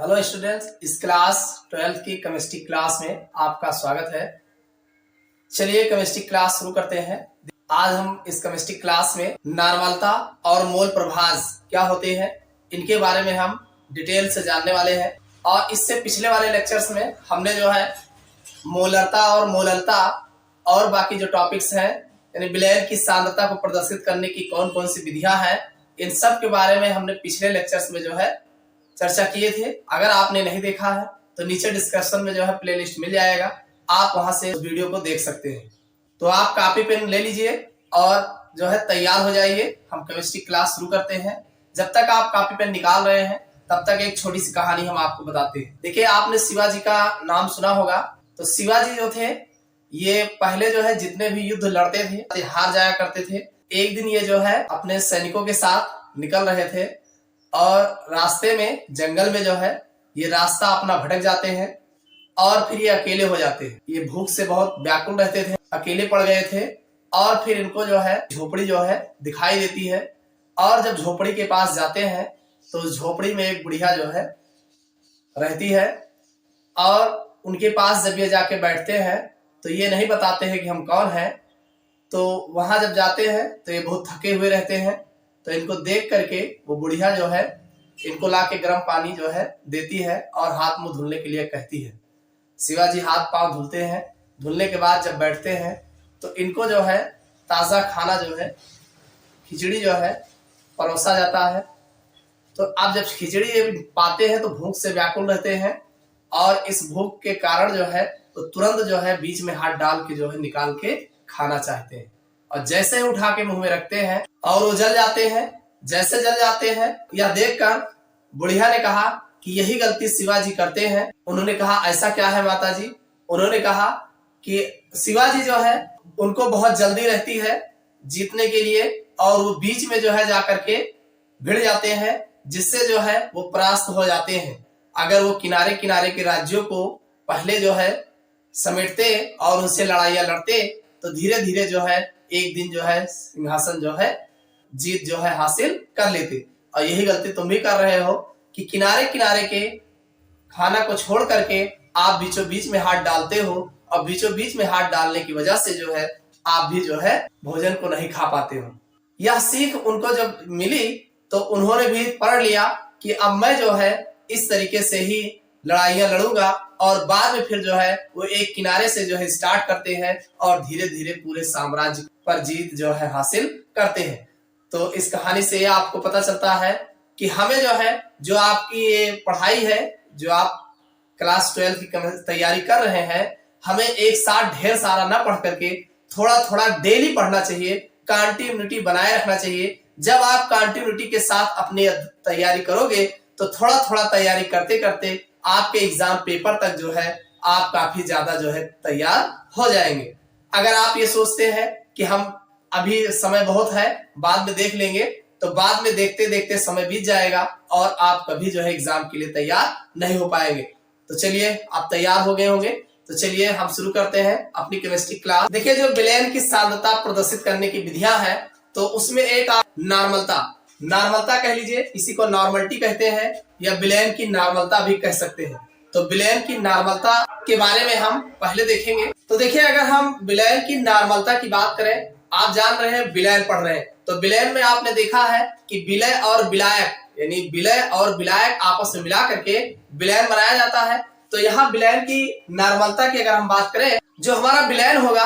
Hello students, इस class 12th की chemistry class में आपका स्वागत है। चलिए केमिस्ट्री क्लास शुरू करते हैं। आज हम इस केमिस्ट्री क्लास में नॉर्मलता और मोल प्रभाज क्या होते हैं इनके बारे में हम डिटेल से जानने वाले हैं। और इससे पिछले वाले लेक्चर्स में हमने जो है मोलरता और मोललता और बाकी जो टॉपिक्स हैं यानी विलयन की सांद्रता को प्रदर्शित करने की कौन कौन सी विधियां हैं, इन सब के बारे में हमने पिछले लेक्चर्स में जो है चर्चा किए थे। अगर आपने नहीं देखा है तो नीचे डिस्क्रिप्शन में जो है प्लेलिस्ट मिल जाएगा, आप वहां से उस वीडियो को देख सकते हैं। तो आप कॉपी पेन ले लीजिए और जो है तैयार हो जाइए। हम केमिस्ट्री क्लास शुरू करते हैं। जब तक आप कॉपी पेन निकाल रहे हैं तब तक एक छोटी सी कहानी हम आपको बताते हैं। देखिए, आपने शिवाजी का नाम सुना होगा। तो शिवाजी जो थे ये पहले जो है जितने भी युद्ध लड़ते थे हार जाया करते थे। एक दिन ये जो है अपने सैनिकों के साथ निकल रहे थे और रास्ते में जंगल में जो है ये रास्ता अपना भटक जाते हैं और फिर ये अकेले हो जाते हैं। ये भूख से बहुत व्याकुल रहते थे, अकेले पड़ गए थे और फिर इनको जो है झोपड़ी जो है दिखाई देती है। और जब झोपड़ी के पास जाते हैं तो झोपड़ी में एक बुढ़िया जो है रहती है और उनके पास जब ये जाके बैठते हैं तो ये नहीं बताते हैं कि हम कौन हैं। तो वहां जब जाते हैं तो ये बहुत थके हुए रहते हैं। तो इनको देख करके वो बुढ़िया जो है इनको लाके गर्म पानी जो है देती है और हाथ मुंह धुलने के लिए कहती है। शिवाजी हाथ पांव धुलते हैं। धुलने के बाद जब बैठते हैं तो इनको जो है ताज़ा खाना जो है खिचड़ी जो है परोसा जाता है। तो अब जब खिचड़ी पाते हैं तो भूख से व्याकुल रहते हैं और इस भूख के कारण जो है तो तुरंत जो है बीच में हाथ डाल के जो है निकाल के खाना चाहते हैं और जैसे ही उठा के मुंह में रखते हैं और वो जल जाते हैं। जैसे जल जाते हैं यह देखकर बुढ़िया ने कहा कि यही गलती शिवाजी करते हैं। उन्होंने कहा ऐसा क्या है माताजी? उन्होंने कहा कि शिवाजी जो है उनको बहुत जल्दी रहती है जीतने के लिए और वो बीच में जो है जाकर के भिड़ जाते हैं, जिससे जो है वो परास्त हो जाते हैं। अगर वो किनारे किनारे के राज्यों को पहले जो है समेटते और उनसे लड़ाइयां लड़ते तो धीरे धीरे जो है एक दिन जो है सिंहासन जो है जीत जो है हासिल कर लेते। और यही गलती तुम भी कर रहे हो कि किनारे किनारे के खाना को छोड़ करके आप बीचों बीच में हाथ डालते हो और बीचों बीच में हाथ डालने की वजह से जो है आप भी जो है भोजन को नहीं खा पाते हो। यह सीख उनको जब मिली तो उन्होंने भी पढ़ लिया कि अब मैं जो है इस तरीके से ही लड़ाइयां लड़ूंगा। और बाद में फिर जो है वो एक किनारे से जो है स्टार्ट करते हैं और धीरे धीरे पूरे साम्राज्य पर जीत जो है हासिल करते हैं। तो इस कहानी से आपको पता चलता है कि हमें जो है जो आपकी ये पढ़ाई है, जो आप क्लास 12 की तैयारी कर रहे हैं, हमें एक साथ ढेर सारा ना पढ़ करके थोड़ा थोड़ा डेली पढ़ना चाहिए। कंटिन्यूटी बनाए रखना चाहिए। जब आप कंटिन्यूटी के साथ अपनी तैयारी करोगे तो थोड़ा थोड़ा तैयारी करते करते आपके एग्जाम पेपर तक जो है आप काफी ज्यादा जो है तैयार हो जाएंगे। अगर आप ये सोचते हैं कि हम अभी समय बहुत है बाद में देख लेंगे, तो बाद में देखते देखते समय बीत जाएगा और आप कभी जो है एग्जाम के लिए तैयार नहीं हो पाएंगे। तो चलिए, आप तैयार हो गए होंगे तो चलिए हम शुरू करते हैं अपनी केमिस्ट्री क्लास। देखिए, जो विलयन की सांद्रता प्रदर्शित करने की विधियां हैं तो उसमें एक नॉर्मलता कह लीजिए, इसी को नॉर्मलिटी कहते हैं या विलयन की नॉर्मलता भी कह सकते हैं। तो विलयन की नॉर्मलता के बारे में हम पहले देखेंगे। तो देखिए, अगर हम विलयन की नॉर्मलता की बात करें, आप जान रहे हैं विलयन पढ़ रहे हैं तो विलयन में आपने देखा है कि विलय और विलायक यानी विलय और विलायक आपस में मिला करके विलयन बनाया जाता है। तो यहाँ विलयन की नॉर्मलता की अगर हम बात करें, जो हमारा विलयन होगा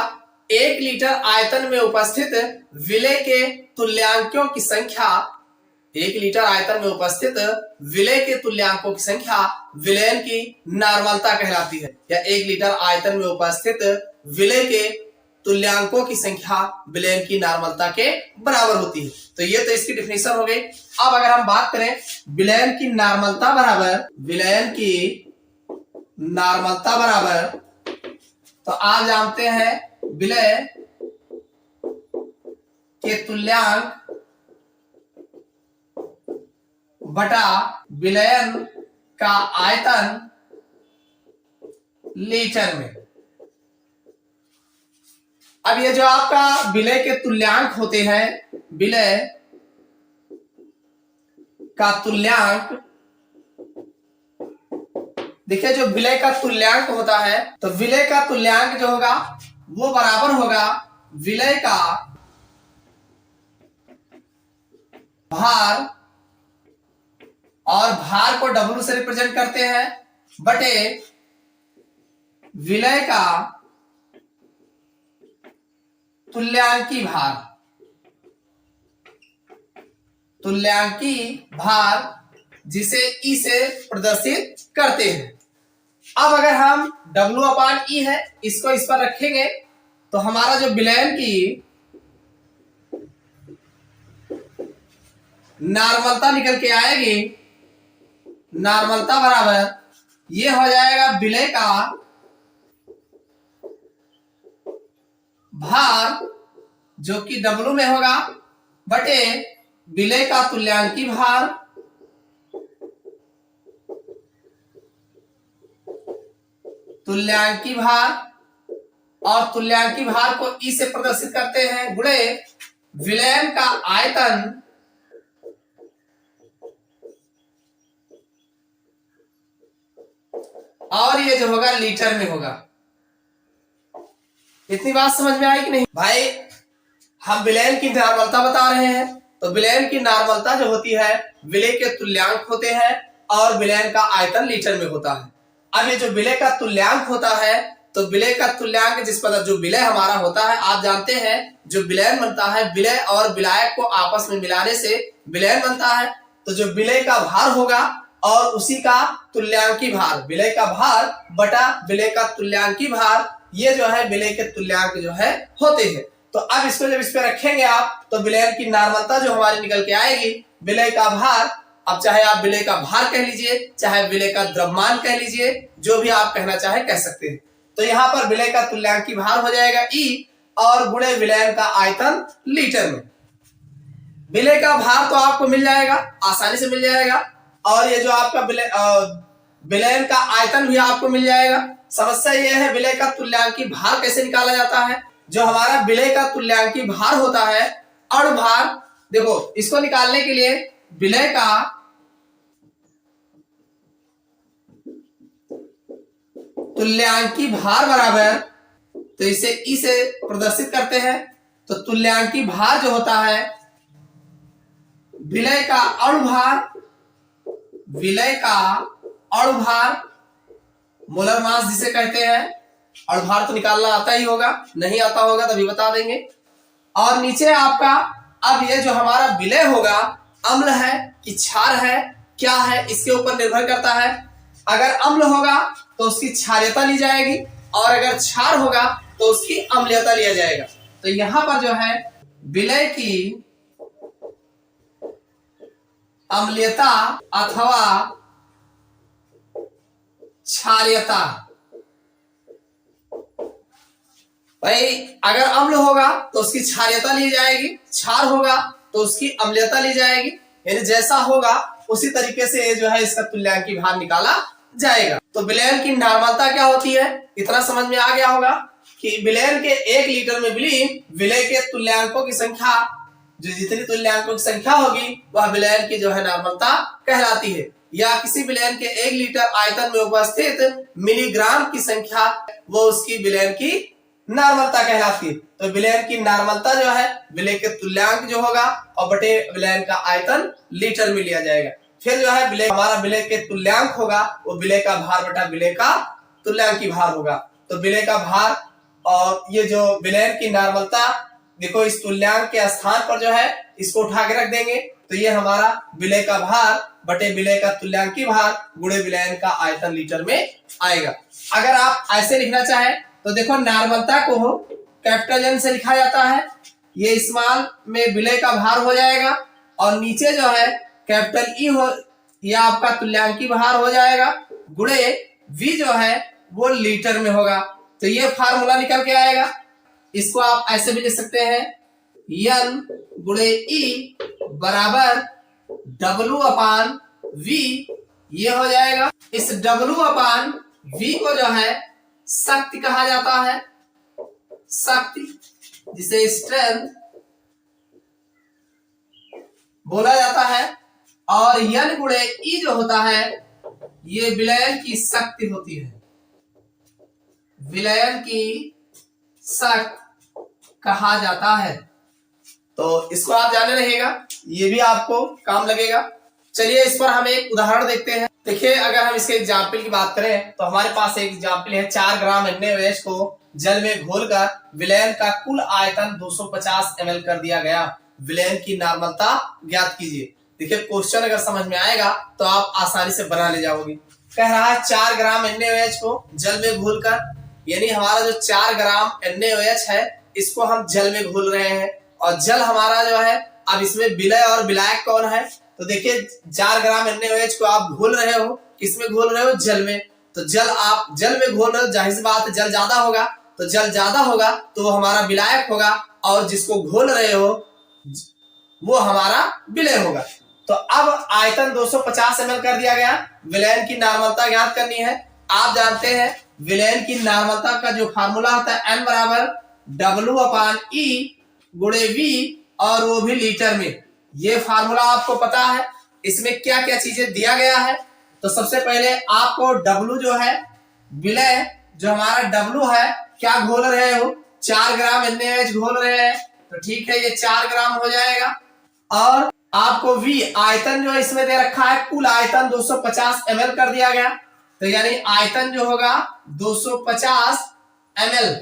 1 लीटर आयतन में उपस्थित विलय के तुल्यांकों की संख्या 1 लीटर आयतन में उपस्थित विलय के तुल्यांकों की संख्या विलयन की नॉर्मलता कहलाती है। या 1 लीटर आयतन में उपस्थित विलय के तुल्यांकों की संख्या विलयन की नॉर्मलता के बराबर होती है। तो ये तो इसकी डेफिनेशन हो गई। अब अगर हम बात करें विलयन की नॉर्मलता बराबर, तो आप जानते हैं विलय के तुल्यांक बटा विलयन का आयतन लीटर में। अब ये जो आपका विलय के तुल्यांक होते हैं, विलय का तुल्यांक देखिए जो विलय का तुल्यांक होता है, तो विलय का तुल्यांक जो होगा वो बराबर होगा विलय का भार, और भार को W से रिप्रेजेंट करते हैं, बटे विलय का तुल्यांकी भार। तुल्यांकी भार जिसे E से प्रदर्शित करते हैं। अब अगर हम W/E है इसको इस पर रखेंगे तो हमारा जो विलयन की नॉर्मलता निकल के आएगी, नॉर्मलता बराबर ये हो जाएगा विलय का भार जो कि W में होगा बटे विलय का तुल्यांकी भार, तुल्यांकी भार, और तुल्यांकी भार को E से प्रदर्शित करते हैं, गुणे विलयन का आयतन और ये जो होगा लीटर में होगा। इतनी बात समझ में आई कि नहीं भाई? हम विलयन की नॉर्मलता बता रहे हैं, तो विलयन की नॉर्मलता जो होती है विलय के तुल्यांक होते हैं और विलयन का आयतन लीटर में होता है। अब ये जो विलय का तुल्यांक होता है, तो विलय का तुल्यांक जिस पर जो विलय हमारा होता है, आप जानते हैं जो विलयन बनता है विलय और विलायक को आपस में मिलाने से विलयन बनता है। तो जो विलय का भार होगा और उसी का तुल्यांकी भार, विलय का भार बटा विलय का तुल्यांकी भार, ये जो है विलय के तुल्यांक जो है होते हैं। तो अब इसको जब इस पे रखेंगे आप, तो विलयन की नॉर्मलता जो हमारी निकल के आएगी विलय का भार, अब चाहे आप विलय का भार कह लीजिए, चाहे विलय का द्रव्यमान कह लीजिए, जो भी आप कहना चाहे कह सकते हैं। तो यहाँ पर विलय का तुल्यांकी भार हो जाएगा E और गुणे विलयन का आयतन लीटर में। विलय का भार तो आपको मिल जाएगा, आसानी से मिल जाएगा, और ये जो आपका विलयन का आयतन भी आपको मिल जाएगा। समस्या यह है विलय का तुल्यांकी भार कैसे निकाला जाता है। जो हमारा विलय का तुल्यांकी भार होता है अणु भार, देखो इसको निकालने के लिए विलय का तुल्यांकी भार बराबर, तो इसे E से प्रदर्शित करते हैं, तो तुल्यांकी भार जो होता है विलय का अणु भार, विलय का अणु भार, मोलर मास जिसे कहते हैं। अणु भार तो निकालना आता ही होगा, नहीं आता होगा तभी बता देंगे। और नीचे आपका अब ये जो हमारा विलय होगा अम्ल है कि क्षार है क्या है, इसके ऊपर निर्भर करता है। अगर अम्ल होगा तो उसकी क्षारीयता ली जाएगी, और अगर क्षार होगा तो उसकी अम्लीयता लिया जाएगा। तो यहां पर जो है विलय की अम्लीयता अथवा क्षारीयता, भाई अगर अम्ल होगा तो उसकी क्षारीयता ली जाएगी, क्षार होगा तो उसकी अम्लीयता ली जाएगी, यानी जैसा होगा उसी तरीके से जो है इसका तुल्यांकी भार निकाला जाएगा। तो विलयन की नॉर्मलता क्या होती है, इतना समझ में आ गया होगा कि विलयन के 1 लीटर में विलय के तुल्यांकों की संख्या, जो जितनी तुल्यांकों की संख्या होगी वह विलयन की जो है नॉर्मलता कहलाती है। या किसी विलयन के 1 लीटर आयतन में उपस्थित मिलीग्राम की संख्या, वो उसकी विलयन की नॉर्मलता कहलाती है। तो विलयन की नॉर्मलता जो है विलय के तुल्यांक जो होगा और बटे विलयन का आयतन लीटर में लिया जाएगा। फिर जो है विलय, हमारा विलय के तुल्यांक होगा वो विलय का भार बटा विलय का तुल्यांकी भार होगा। तो विलय का भार और ये जो विलयन की नॉर्मलता, देखो इस तुल्यांक के स्थान पर जो है इसको उठा के रख देंगे, तो ये हमारा विलय का भार बटे विलय का तुल्यांकी भार गुणे विलयन का आयतन लीटर में आएगा। अगर आप ऐसे लिखना चाहें तो देखो नॉर्मलता को कैपिटल N से लिखा जाता है, ये स्मॉल में विलय का भार हो जाएगा, और नीचे जो है कैपिटल E हो, यह आपका तुल्यांकी भार हो जाएगा, गुणे V जो है वो लीटर में होगा। तो ये फार्मूला निकल के आएगा। इसको आप ऐसे भी लिख सकते हैं, N गुणे E बराबर W/V, ये हो जाएगा। इस W/V को जो है शक्ति कहा जाता है, शक्ति जिसे स्ट्रेंथ बोला जाता है, और N गुणे E जो होता है ये विलयन की शक्ति होती है, विलयन की शक्ति कहा जाता है। तो इसको आप जाने रहेगा, ये भी आपको काम लगेगा। चलिए इस पर हम एक उदाहरण देखते हैं। देखिए अगर हम इसके एग्जाम्पल की बात करें तो हमारे पास एक एग्जाम्पल है, 4 ग्राम NaOH को जल में घोलकर विलयन का कुल आयतन 250 ml कर दिया गया, विलयन की नॉर्मलता ज्ञात कीजिए। देखिए क्वेश्चन अगर समझ में आएगा तो आप आसानी से बना ले जाओगे। कह रहा है 4 ग्राम NaOH को जल में घोलकर, यानी हमारा जो 4 ग्राम NaOH है इसको हम जल में घोल रहे हैं, और जल हमारा जो है, अब इसमें विलय और विलायक कौन है, तो देखिए 4 ग्राम NaOH को आप घोल रहे हो, किसमें घोल रहे हो, जल में। तो जल आप जल में घोल रहे हो, जाहिर सी बात है जल ज्यादा होगा, तो जल ज्यादा होगा तो हमारा विलायक होगा, और जिसको घोल रहे हो वो हमारा विलय होगा। तो अब आयतन 250 ml कर दिया गया, विलयन की नॉर्मलता ज्ञात करनी है। आप जानते हैं विलयन की नॉर्मलता का जो फार्मूला होता है N बराबर W/E गुणे V, और वो भी लीटर में। ये फार्मूला आपको पता है। इसमें क्या क्या चीजें दिया गया है, तो सबसे पहले आपको W जो है, विलय जो हमारा W है, क्या घोल रहे हो, 4 ग्राम NaOH घोल रहे हैं, तो ठीक है ये 4 ग्राम हो जाएगा। और आपको V आयतन जो इसमें दे रखा है, कुल आयतन 250 ml कर दिया गया, तो यानी आयतन जो होगा 250 ml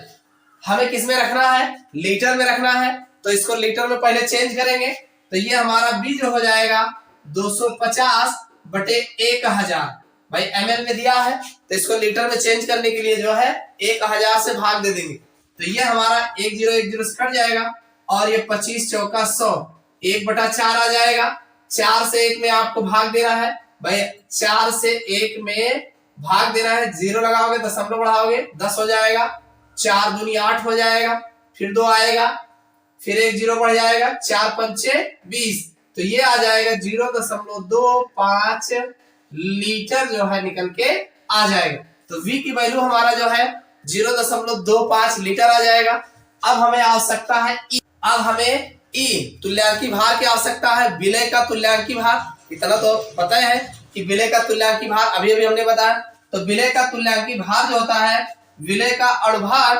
हमें किस में रखना है, लीटर में रखना है। तो इसको लीटर में पहले चेंज करेंगे, तो ये हमारा B जो हो जाएगा 250 बटे 1000, भाई ml में दिया है तो इसको लीटर में चेंज करने के लिए जो है 1000 से भाग दे देंगे, तो ये हमारा 1010 से कट जाएगा, और ये 25 चौका 100, 1/4 आ जाएगा। 4 से 1 में आपको भाग देना है, भाई 4 से 1 में भाग देना है, 0 लगाओगे, दशमलव बढ़ाओगे 10 हो जाएगा, 4 दूनी 8 हो जाएगा, फिर 2 आएगा, फिर 1 0 बढ़ जाएगा, 4 पंचे 20, तो ये आ जाएगा 0.25 लीटर जो है निकल के आ जाएगा। तो V की वैल्यू हमारा जो है 0.25 लीटर आ जाएगा। अब हमें आवश्यकता है E, अब हमें E तुल्यांकी भार की आवश्यकता है, विलय का तुल्यांकी भार। इतना तो पता है कि विलय का तुल्यांकी भार अभी अभी हमने बताया। तो विलय का तुल्यांकी भार जो होता है, विलय का अणुभार,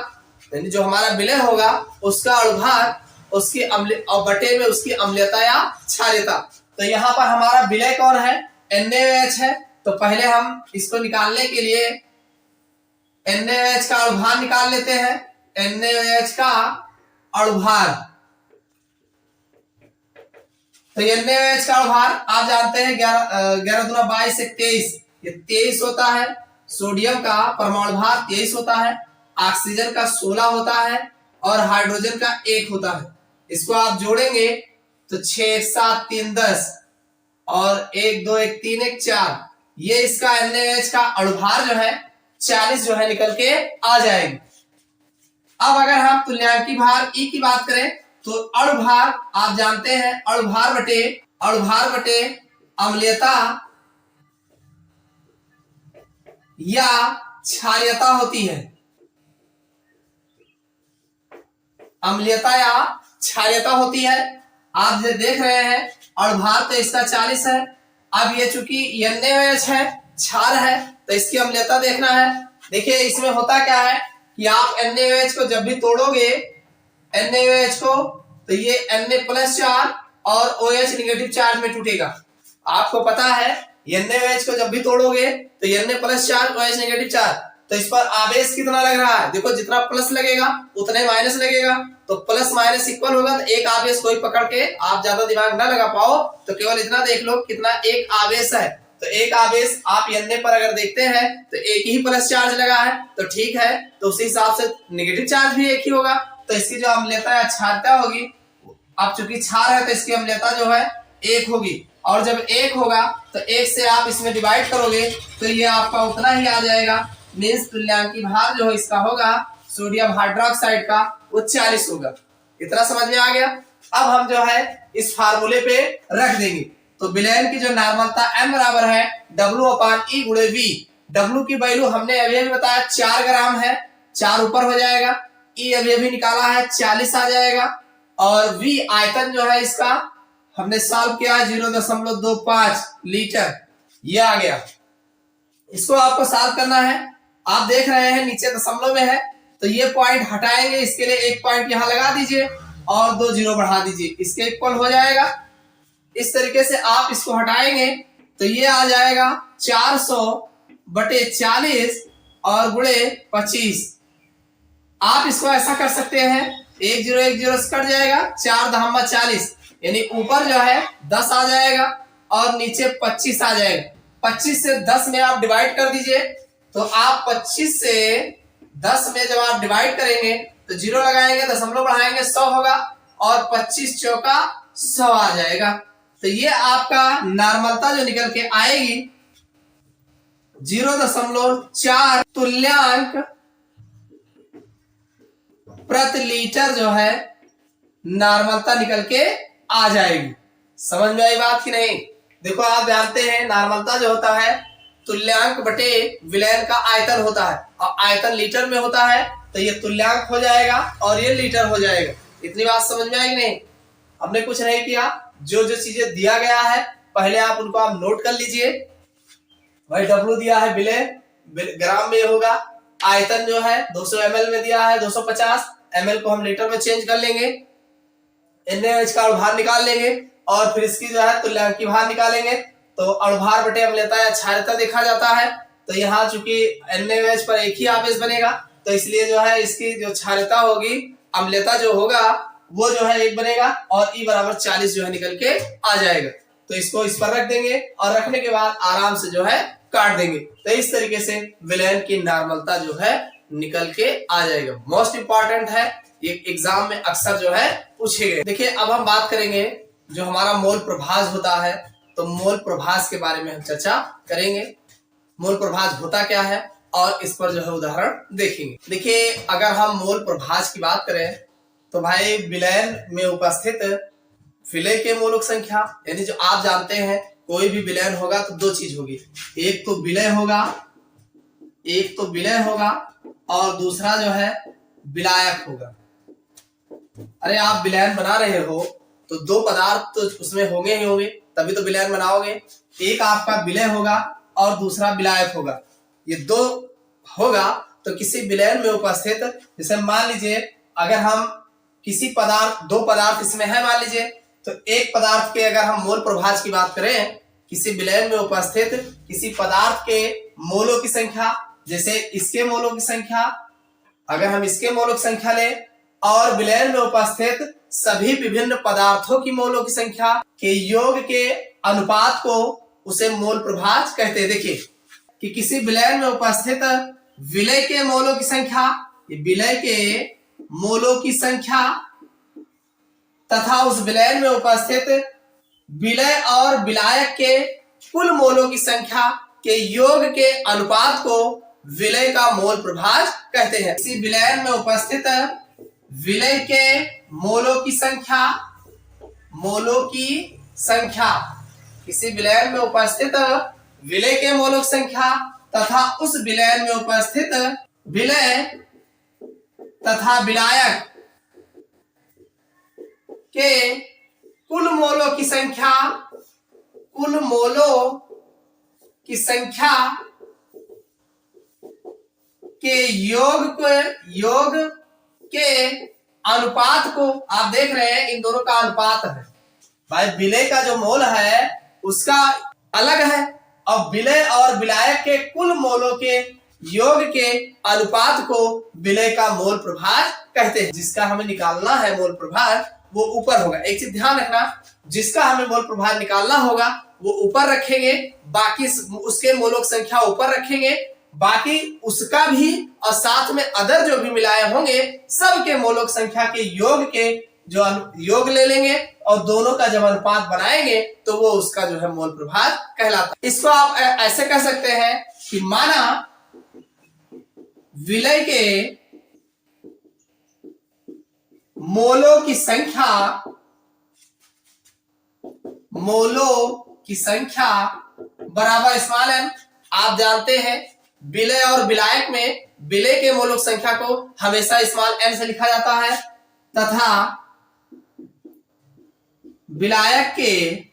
यानी जो हमारा विलय होगा उसका अणुभार, उसकी अम्ल और बटे में उसकी अम्लता या क्षारीयता। तो यहाँ पर हमारा विलय कौन है, NaOH है। तो पहले हम इसको निकालने के लिए NaOH का अणुभार निकाल लेते हैं। NaOH का अणुभार, तो NaOH का अणुभार आप जानते हैं 11 दूना 22 से 23, ये 23 होता है। सोडियम का परमाणु भार 23 होता है, ऑक्सीजन का 16 होता है, और हाइड्रोजन का 1 होता है। इसको आप जोड़ेंगे तो 6 7 3 10, और 1 2 1 3 1 4, ये इसका NaOH का अणुभार जो है 40 जो है निकल के आ जाएगी। अब अगर हम तुल्यांकी भार E की बात करें तो अणुभार आप जानते हैं, अणुभार बटे अम्लीयता या क्षारीयता होती है, अम्लीयता या क्षारीयता होती है। आप जो देख रहे हैं अणुभार तो इसका 40 है। अब ये चूंकि NaOH है, क्षार है, तो इसकी अम्लीयता देखना है। देखिए इसमें होता क्या है कि आप NaOH को जब भी तोड़ोगे, NaOH को, तो ये Na+ चार्ज और OH नेगेटिव चार्ज में टूटेगा। आपको पता है NaOH को जब भी तोड़ोगे तो Na+ charge OH negative charge, तो इस पर आवेश कितना लग रहा है, देखो जितना प्लस लगेगा उतने माइनस लगेगा, तो प्लस माइनस इक्वल होगा। तो एक आवेश कोई पकड़ के आप ज्यादा दिमाग ना लगा पाओ तो केवल इतना देख लो कितना एक आवेश है। तो एक आवेश आप Na पर अगर देखते हैं तो एक ही प्लस चार्ज लगा है, तो ठीक है, तो उसी हिसाब से नेगेटिव चार्ज भी एक ही होगा। तो इसकी जो अम्लीयता या क्षारता होगी, अब चूंकि क्षार है तो इसकी अम्लीयता जो है 1 होगी, और जब 1 होगा तो 1 से आप इसमें डिवाइड करोगे तो ये आपका उतना ही आ जाएगा। मीन्स तुल्यांकी भार जो इसका होगा सोडियम हाइड्रोक्साइड का, वो 40 होगा। इतना समझ में आ गया। अब हम जो है इस फार्मूले पे रख देंगे। तो विलयन की जो नॉर्मलता M बराबर है W/E गुणे V। W की वैल्यू हमने अभी अभी बताया 4 ग्राम है, 4 ऊपर हो जाएगा। E अभी अभी निकाला है 40 आ जाएगा, और V आयतन जो है इसका हमने सॉल्व किया 0.25 लीटर, ये आ गया। इसको आपको सॉल्व करना है। आप देख रहे हैं नीचे दशमलव में है, तो ये पॉइंट हटाएंगे, इसके लिए एक पॉइंट यहां लगा दीजिए और 2 जीरो बढ़ा दीजिए, इसके इक्वल हो जाएगा। इस तरीके से आप इसको हटाएंगे तो ये आ जाएगा 400/40 और गुणे 25। आप इसको ऐसा कर सकते हैं, 1 जीरो 1 जीरो से कट जाएगा, 4 दहम्मा 40, यानी ऊपर जो है 10 आ जाएगा और नीचे 25 आ जाएगा। 25 से 10 में आप डिवाइड कर दीजिए, तो आप 25 से 10 में जब आप डिवाइड करेंगे तो जीरो लगाएंगे, दशमलव बढ़ाएंगे, 100 होगा और 25 चौका 100 आ जाएगा। तो ये आपका नॉर्मलता जो निकल के आएगी 0.4 तुल्यांक प्रति लीटर जो है नॉर्मलता निकल के आ जाएगी। समझ में आई बात की नहीं? देखो आप जानते हैं नॉर्मलता जो होता है तुल्यांक बटे विलयन का आयतन होता है, और आयतन लीटर में होता है, तो ये तुल्यांक हो जाएगा और ये लीटर हो जाएगा। इतनी बात समझ में आएगी नहीं? हमने कुछ नहीं किया, जो जो चीजें दिया गया है पहले आप उनको आप नोट कर लीजिए। भाई डब्ल्यू दिया है विलय ग्राम में होगा, आयतन जो है 200 ml में दिया है, 250 ml को हम लीटर में चेंज कर लेंगे, NaOH का अणुभार निकाल लेंगे और फिर इसकी जो है तुल्यांक की भार निकालेंगे। तो अणुभार बटे अम्लता या क्षारीयता देखा जाता है, तो यहाँ चूंकि NaOH पर एक ही आवेश बनेगा, तो इसलिए जो है इसकी जो क्षारीयता होगी, अम्लता जो होगा वो जो है 1 बनेगा और E बराबर 40 जो है निकल के आ जाएगा। तो इसको इस पर रख देंगे और रखने के बाद आराम से जो है काट देंगे। तो इस तरीके से विलयन की नॉर्मलता जो है निकल के आ जाएगा। मोस्ट इंपॉर्टेंट है, ये एग्जाम में अक्सर जो है पूछे गए। देखिए अब हम बात करेंगे जो हमारा मोल प्रभाज होता है, तो मोल प्रभाज के बारे में हम चर्चा करेंगे। मोल प्रभाज होता क्या है और इस पर जो है उदाहरण देखेंगे। देखिए अगर हम मोल प्रभाज की बात करें तो भाई विलयन में उपस्थित विलय के मोलक संख्या, यानी जो आप जानते हैं कोई भी विलयन होगा तो 2 चीज होगी, एक तो विलय होगा और दूसरा जो है विलायक होगा। अरे आप विलयन बना रहे हो तो 2 पदार्थ तो उसमें होंगे ही होंगे, तभी तो विलयन बनाओगे। एक आपका विलय होगा और दूसरा विलायक होगा, ये 2 होगा तो किसी विलयन में उपस्थित, जैसे मान लीजिए अगर हम किसी पदार्थ 2 पदार्थ इसमें है मान लीजिए, तो एक पदार्थ के अगर हम मोल प्रभाज की बात करें, किसी विलयन में उपस्थित किसी पदार्थ के मोलों की संख्या, जैसे इसके मोलों की संख्या, अगर हम इसके मोलों की संख्या लें और विलयन में उपस्थित सभी विभिन्न पदार्थों की मोलों की संख्या के योग के अनुपात को उसे मोल प्रभाज कहते हैं। देखिए कि किसी विलयन में उपस्थित विलय के मोलों की संख्या, विलय के मोलों की संख्या तथा उस विलयन में उपस्थित विलय और विलायक के कुल मोलों की संख्या के योग के अनुपात को विलय का मोल प्रभाज कहते हैं। इसी विलयन में उपस्थित विलय के मोलों की संख्या, किसी विलयन में उपस्थित विलय के मोलों की संख्या तथा उस विलयन में उपस्थित विलय तथा विलायक के कुल मोलों की संख्या के योग के अनुपात को, आप देख रहे हैं इन दोनों का अनुपात है। भाई विलय का जो मोल है उसका अलग है और विलय और विलायक के कुल मोलों के योग के अनुपात को विलय का मोल प्रभाज कहते हैं। जिसका हमें निकालना है मोल प्रभाज वो ऊपर होगा। एक चीज ध्यान रखना, जिसका हमें मोल प्रभाज निकालना होगा वो ऊपर रखेंगे, बाकी उसके मोलों की संख्या ऊपर रखेंगे, बाकी उसका भी और साथ में अदर जो भी मिलाए होंगे सबके मोलों की संख्या के योग के जो योग ले लेंगे और दोनों का जब अनुपात बनाएंगे तो वो उसका जो है मोल प्रभाज कहलाता है। इसको आप ऐसे कह सकते हैं कि माना विलय के मोलों की संख्या बराबर स्मॉल m। आप जानते हैं विलय और विलायक में विलय के मोलों की संख्या को हमेशा स्मॉल m से लिखा जाता है तथा विलायक के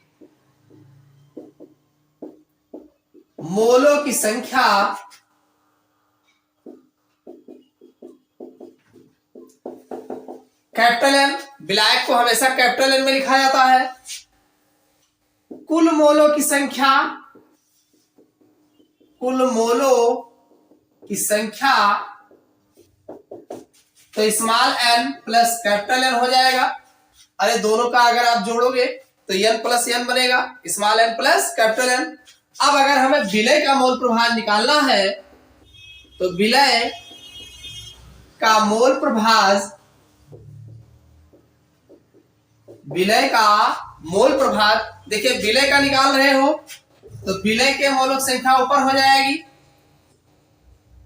मोलों की संख्या कैपिटल एन, विलायक को हमेशा कैपिटल एन में लिखा जाता है। कुल मोलों की संख्या, कुल मोलों की संख्या तो small N plus capital N हो जाएगा। अरे दोनों का अगर आप जोड़ोगे तो एन प्लस एन बनेगा, small N plus capital N. अब अगर हमें विलय का मोल प्रभाज निकालना है तो विलय का मोल प्रभाज, विलय का मोल प्रभाज, देखिए विलय का निकाल रहे हो तो विलय के मोलों की संख्या ऊपर हो जाएगी।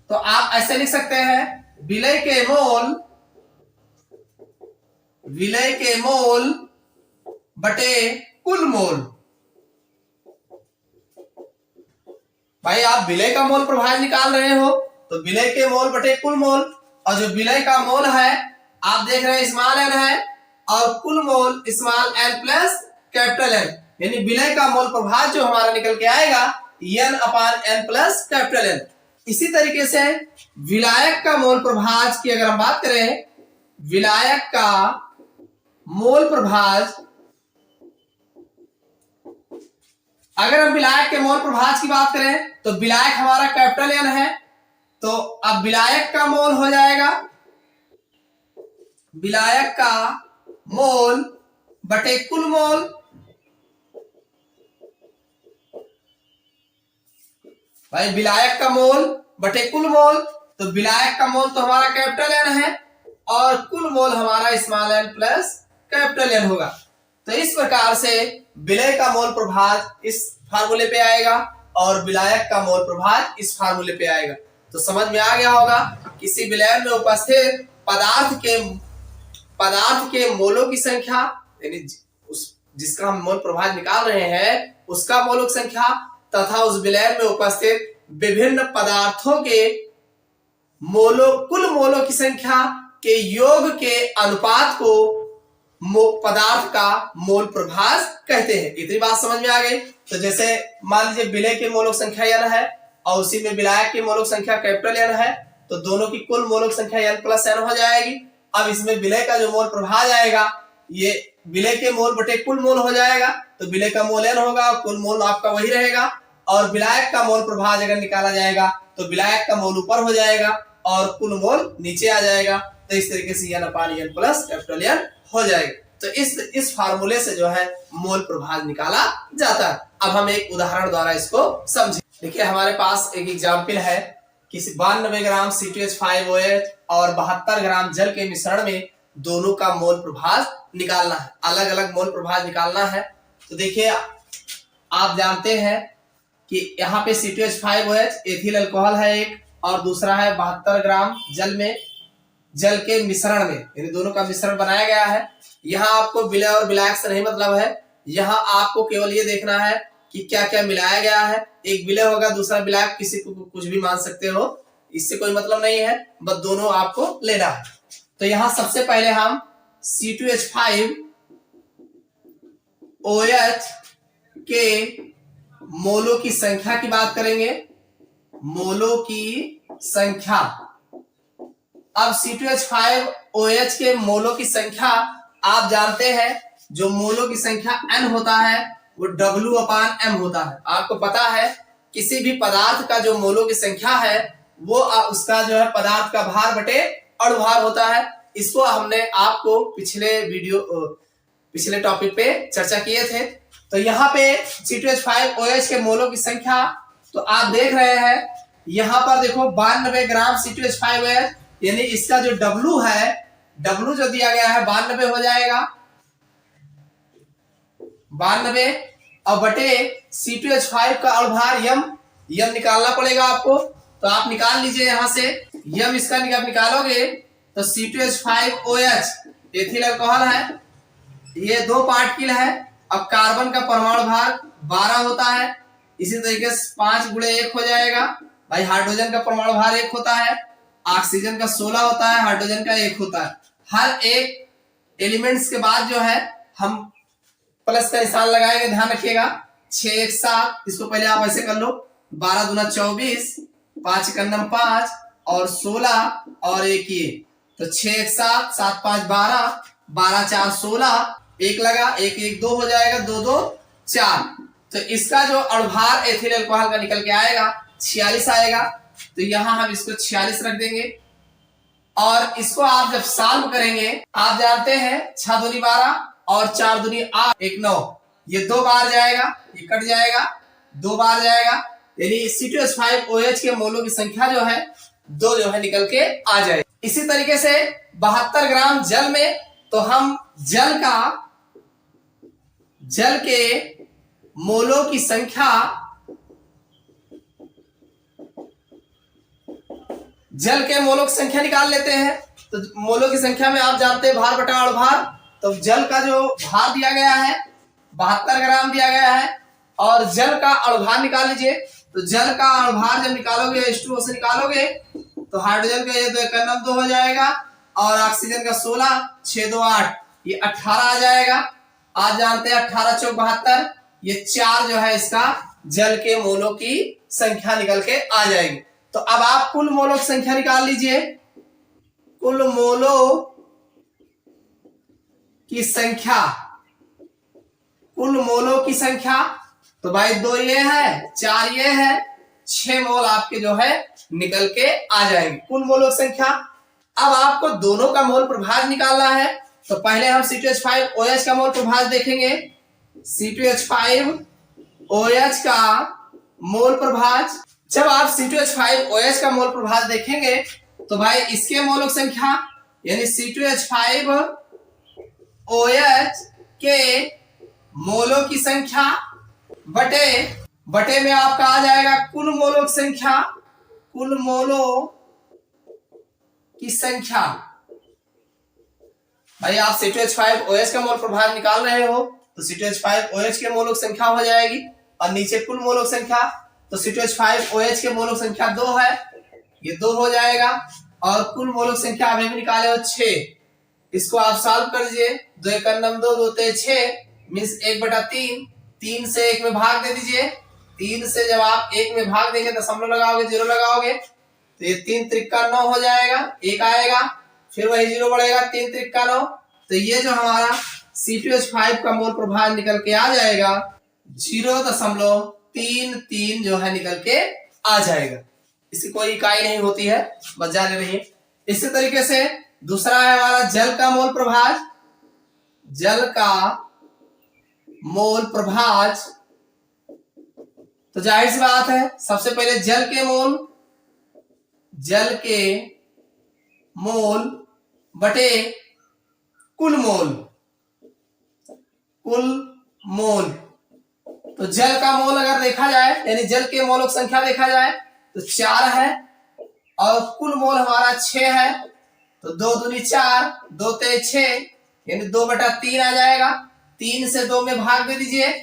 तो आप ऐसे लिख सकते हैं विलय के मोल, विलय के मोल बटे कुल मोल। भाई आप विलय का मोल प्रभाज निकाल रहे हो तो विलय के मोल बटे कुल मोल, और जो विलय का मोल है आप देख रहे हैं स्मॉल एन है और कुल mole small N plus capital N, यानी विलय का मोल प्रभाज जो हमारा निकल के आएगा एन अपान एन प्लस कैपिटल एन। इसी तरीके से विलायक का मोल प्रभाज की अगर हम बात करें, विलायक का मोल प्रभाज, अगर हम विलायक के मोल प्रभाज की बात करें तो विलायक हमारा कैपिटल एन है, तो अब विलायक का मोल हो जाएगा, विलायक का मोल बटे कुल मोल। भाई विलायक का मोल बटे कुल मोल, तो विलायक का मोल तो हमारा कैपिटल एन है और कुल मोल हमारा small N plus capital N होगा। तो इस प्रकार से विलय का मोल प्रभाज इस फार्मूले पे आएगा और विलायक का मोल प्रभाज इस फार्मूले पे आएगा। तो समझ में आ गया होगा किसी विलयन में उपस्थित पदार्थ के मोलों की संख्या, यानी उस जिसका हम मोल प्रभाज निकाल रहे हैं उसका मोलों की संख्या तथा उस विलयन में उपस्थित विभिन्न पदार्थों के कुल मोलों की संख्या के योग के अनुपात को पदार्थ का मोल प्रभाज कहते हैं। इतनी बात समझ में आ गई। तो जैसे मान लीजिए विलय के मोलों की संख्या एन है और उसी में विलायक की मोलों की संख्या कैपिटल एन है, तो दोनों की कुल मोलों की संख्या एन प्लस एन हो जाएगी। अब इसमें विलय का जो मोल प्रभाज आएगा ये विलय के मोल बटे कुल मोल हो जाएगा, तो विलय का मोल एन होगा, कुल मोल आपका वही रहेगा। और विलायक का मोल प्रभाज अगर निकाला जाएगा तो विलायक का मोल ऊपर हो जाएगा और कुल मोल नीचे आ जाएगा। तो इस तरीके से एन अपान एन प्लस कैपिटल एन हो जाएगा। तो इस फार्मूले से जो है मोल प्रभाज निकाला जाता है। अब हम एक उदाहरण द्वारा इसको समझें। देखिए हमारे पास एक एग्जाम्पल है कि 92 ग्राम C2H5OH और 72 ग्राम जल के मिश्रण में दोनों का मोल प्रभाज निकालना है, अलग अलग मोल प्रभाज निकालना है। तो देखिए आप जानते हैं कि यहाँ पे C2H5OH एथिल अल्कोहल है एक, और दूसरा है 72 ग्राम जल के मिश्रण में, यानी दोनों का मिश्रण बनाया गया है। यहाँ आपको विलय और विलायक से नहीं मतलब है, यहाँ आपको केवल ये देखना है कि क्या क्या मिलाया गया है। एक विलय होगा दूसरा विलायक, किसी को कुछ भी मान सकते हो, इससे कोई मतलब नहीं है, बस दोनों आपको लेना है। तो यहाँ सबसे पहले हम C2H5OH के मोलों की संख्या की बात करेंगे, मोलों की संख्या। अब C2H5OH के मोलों की संख्या आप जानते हैं, जो मोलों की संख्या n होता है वो W अपान m होता है। आपको पता है किसी भी पदार्थ का जो मोलों की संख्या है वो उसका जो है पदार्थ का भार बटे अणुभार होता है। इसको हमने आपको पिछले टॉपिक पे चर्चा किए थे। तो यहाँ पे C2H5OH के मोलों की संख्या तो आप देख रहे हैं, यहाँ पर देखो 92 ग्राम C2H5OH, यानी इसका जो W है, W जो दिया गया है 92 हो जाएगा, 92 और बटे C2H5 का अणुभार यम निकालना पड़ेगा आपको। तो आप निकाल लीजिए यहाँ से यम, इसका निकालोगे तो C2H5OH एथिल अल्कोहल है, ये 2 पार्टिकल है। अब कार्बन का परमाणु भार 12 होता है, इसी तरीके से 5 गुणे 1 हो जाएगा। भाई हाइड्रोजन का परमाणु भार 1 होता है, ऑक्सीजन का 16 होता है, हाइड्रोजन का 1 होता है। हर एक एलिमेंट्स के बाद जो है हम प्लस का निशान लगाएंगे, ध्यान रखिएगा। 6 1 7, इसको पहले आप ऐसे कर लो, 12 दूना 24, 5 एकम 5 और 16 और एक ये, तो 6 1 7, 7 5 12, 12 4 16, एक लगा, एक एक 2 हो जाएगा, 2 2 4। तो इसका जो अणुभार एथिल अल्कोहल का निकल के आएगा 46 आएगा। तो यहां हम इसको 46 रख देंगे और इसको आप जब सॉल्व करेंगे, आप जानते हैं 6 दूनी 12 और 4 दूनी 8, 1 9, ये 2 बार जाएगा, ये कट जाएगा, 2 बार जाएगा, यानी C2H5OH के मोलों की संख्या जो है 2 जो है निकल के आ जाएगी। इसी तरीके से 72 ग्राम जल में, तो हम जल के मोलों की संख्या, जल के मोलों की संख्या निकाल लेते हैं। तो मोलों की संख्या में आप जानते हैं भार बटा अणुभार, तो जल का जो भार दिया गया है 72 ग्राम दिया गया है और जल का अणुभार निकाल लीजिए। तो जल का अणुभार जब निकालोगे H2O से निकालोगे तो हाइड्रोजन का ये 2 एकम 2 हो जाएगा और ऑक्सीजन का 16, 6 2 8, ये 18 आ जाएगा। आज जानते हैं 18 चौक 72, ये 4 जो है इसका जल के मोलों की संख्या निकल के आ जाएगी। तो अब आप कुल मोलों की संख्या निकाल लीजिए। कुल मोलों की संख्या, कुल मोलों की संख्या, तो भाई 2 ये है, 4 ये है, 6 मोल आपके जो है निकल के आ जाएंगे कुल मोलों की संख्या। अब आपको दोनों का मोल प्रभाज निकालना है। तो पहले हम C2H5OH का मोल प्रभाज देखेंगे। C2H5OH का मोल प्रभाज, जब आप C2H5OH का मोल प्रभाज देखेंगे तो भाई इसके मोलों की संख्या यानी C2H5OH के मोलों की संख्या बटे में आपका आ जाएगा कुल मोलों की संख्या। कुल मोलों की संख्या, भाई आप C2H5OH का मोल प्रभाज निकाल रहे हो तो C2H5OH के मोलों की संख्या हो जाएगी और नीचे कुल मोलों की संख्या, तो C2H5OH के मोलों की संख्या 2 है, ये 2 हो जाएगा और कुल मोलों की संख्या अभी भी निकाले हो 6। इसको आप सॉल्व कर दीजिए। 2 एकम 2, 2 ते 6 मीन्स 1/3, 3 से 1 में भाग दे दीजिए। 3 से जब आप 1 में भाग देंगे, दशमलव लगाओगे, 0 लगाओगे तो ये 3 त्रिका 9 हो जाएगा, 1 आएगा, फिर वही 0 बढ़ेगा, 3 त्रिका 9। तो ये जो हमारा C2H5 का मोल प्रभाज निकल के आ जाएगा 0.33 जो है निकल के आ जाएगा। इसकी कोई इकाई नहीं होती है, बस जान ले रही है। इसी तरीके से दूसरा है हमारा जल का मोल प्रभाज। जल का मोल प्रभाज, तो जाहिर सी बात है सबसे पहले जल के मोल बटे कुल मोल। तो जल का मोल अगर देखा जाए यानी जल के मोलों की संख्या देखा जाए तो 4 है और कुल मोल हमारा 6 है, तो 2 दूनी 4, 2 ते 6 यानी 2/3 आ जाएगा। 3 से 2 में भाग दे दीजिए।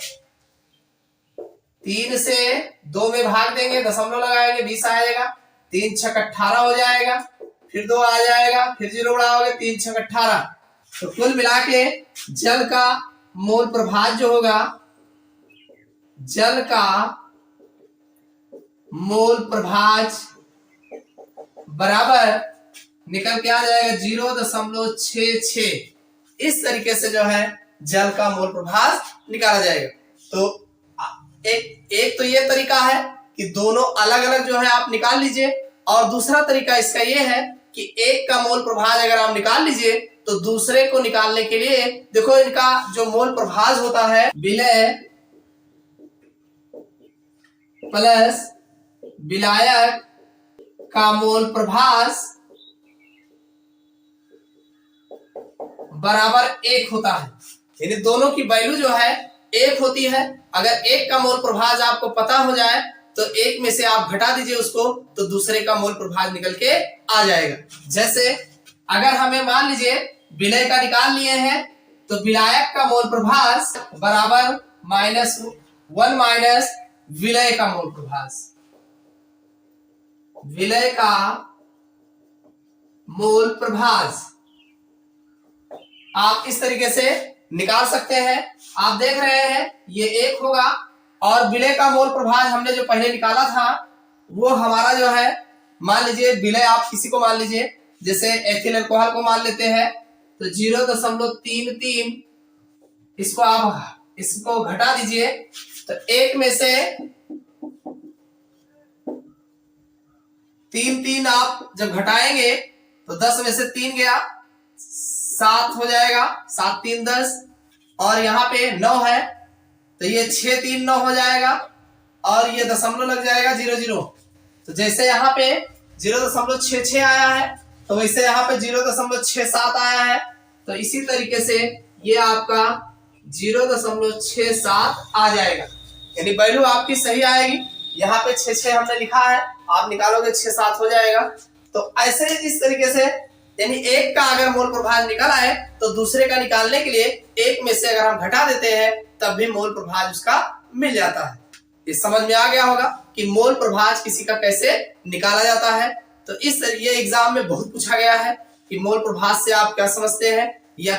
3 से 2 में भाग देंगे, दशमलव लगाएंगे, 20 आएगा। 3 6 18 हो जाएगा, फिर 2 आ जाएगा, फिर 0 उड़ाओगे, 3 6 18। तो कुल मिला के जल का मोल प्रभाज जो होगा, जल का मोल प्रभाज बराबर निकल के आ जाएगा 0.66। इस तरीके से जो है जल का मोल प्रभाज निकाला जाएगा। तो एक तो ये तरीका है कि दोनों अलग अलग जो है आप निकाल लीजिए, और दूसरा तरीका इसका ये है कि एक का मोल प्रभाज अगर आप निकाल लीजिए तो दूसरे को निकालने के लिए देखो इनका जो मोल प्रभाज होता है विलय प्लस विलायक का मोल प्रभाज बराबर 1 होता है, यानी दोनों की वैल्यू जो है 1 होती है। अगर एक का मोल प्रभाज आपको पता हो जाए तो एक में से आप घटा दीजिए उसको, तो दूसरे का मोल प्रभाज निकल के आ जाएगा। जैसे अगर हमें मान लीजिए विलय का निकाल लिए हैं तो विलायक का मोल प्रभाज बराबर -1 माइनस विलय का मोल प्रभाज। विलय का मोल प्रभाज आप इस तरीके से निकाल सकते हैं। आप देख रहे हैं ये 1 होगा और विलय का मोल प्रभाज हमने जो पहले निकाला था वो हमारा जो है, मान लीजिए विलय आप किसी को मान लीजिए, जैसे एथिल अल्कोहल को मान लेते हैं, तो 0.33 इसको घटा दीजिए, तो 1 में से 3 आप जब घटाएंगे तो 10 में से 3 गया, 7 हो जाएगा, 7 3 10, और यहाँ पे 9 है तो ये 6 3 9 हो जाएगा, और ये दशमलव लग जाएगा 0 0। तो जैसे यहाँ पे 0.66 आया है तो वैसे यहाँ पे 0.67 आया है, तो इसी तरीके से ये आपका 0.67 आ जाएगा, यानी वैल्यू आपकी सही आएगी। यहाँ पे 6 हमने लिखा है, आप निकालोगे 6 7 हो जाएगा। तो ऐसे इस तरीके से, यानी एक का अगर मोल प्रभाज निकाला है तो दूसरे का निकालने के लिए 1 में से अगर हम घटा देते हैं तब भी मोल प्रभाज उसका मिल जाता है। ये समझ में आ गया होगा कि मोल प्रभाज किसी का कैसे निकाला जाता है। तो ये एग्जाम में बहुत पूछा गया है कि मोल प्रभाज से आप क्या समझते हैं या